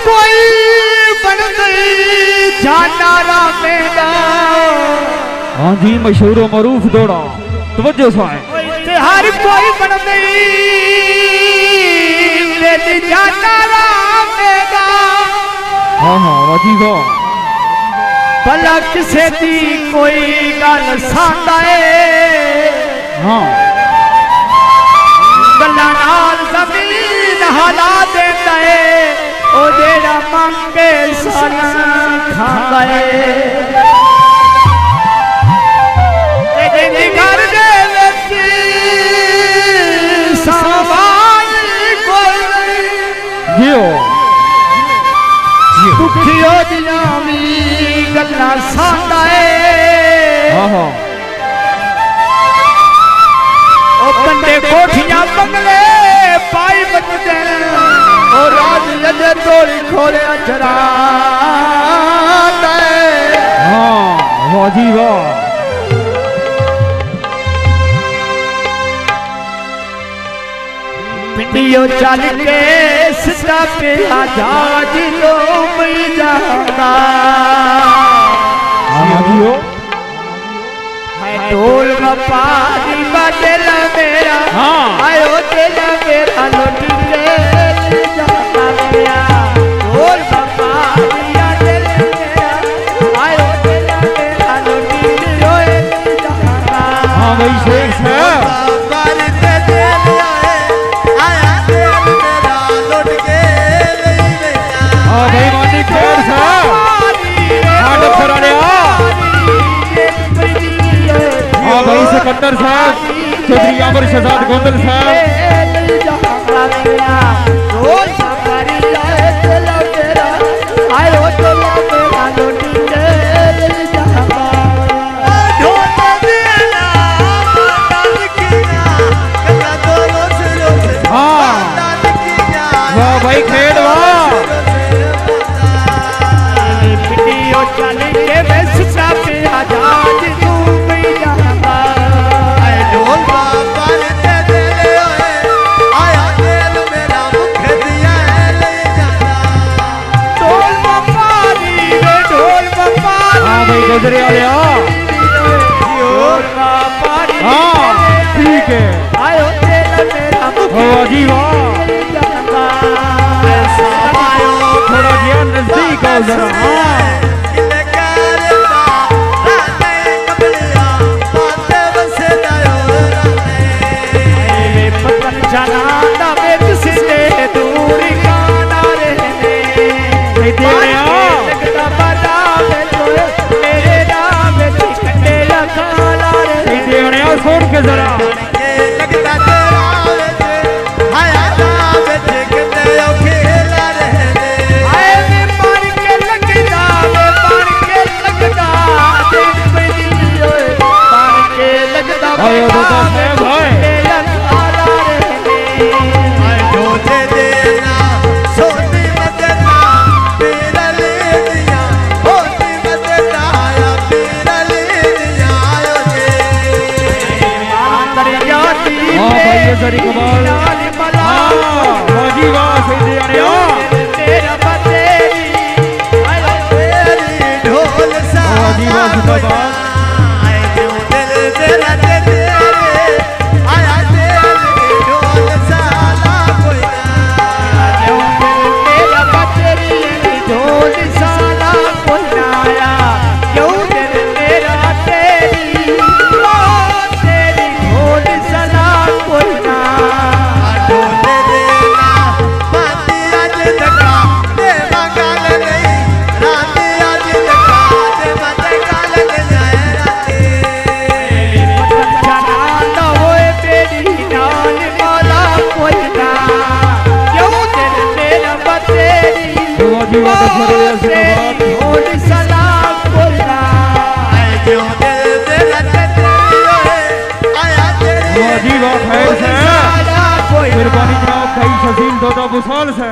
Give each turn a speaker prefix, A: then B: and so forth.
A: कोई बन गई जानारा मेरा।
B: हाँ जी मशहूर मरूफ दौड़ा तवज्जो से
A: हर कोई बन गई जानारा मेरा।
B: हाँ हाँ वाजी वाह
A: भला किसे दी कोई गल सांदा है।
B: हाँ
A: गल्ला नाल ज़मीन हला देंदा है ओ जेड़ा मंगे साना खांदा है। घर दे विच सामान कोई
B: जियो
A: दुखियो दियां वी गल्ला सांदा है।
B: हाँ हाँ
A: ओ कंडे कोठियां बंगले पाई बचदे ओ राज अजे तोड़ी खोले अजरा।
B: हाँ वाजी वाह
A: पिंडियो चल के सिद्धा पे आजाद लो मई जाता।
B: जियो
A: ढोल व्यापारी बदल मेरा
B: हाँ
A: आयो दिल मेरा लुटी ले जाता गया। ढोल व्यापारी दिल मेरा आयो दिल मेरा लुटी ले जाता।
B: हाँ भाई शेख है हाँ भाई मानी खेर से हाँ डॉक्टर आलिया हाँ भाई सिकंदर साहब चौधरी अमर शहजाद गोंदल साहब। हाँ वाह भाई खेड़ वाह
A: चल के बस पे आजाद तू भी जाता। ढोल बाबा दे दे आया दिल मेरा मुख दिया ले जाता। ढोल बाबा ढोल बाबा
B: हाँ भाई गुजरे आलिया
A: ढोल बाबा
B: हाँ ठीक है
A: आयो दिल मेरा मुख
B: वाजी वाह
A: जाता।
B: थोड़ा जिया नजदीक आओ जरा हाँ छोड़ के जरा आयो दादा भाई सरी कमाल हाँ वाजी वाह सही आलिया
A: ढोल सा
B: वाजी वाह जिंदाबाद मेहरबानी जनाब भाई शजील दादा बुसाल से।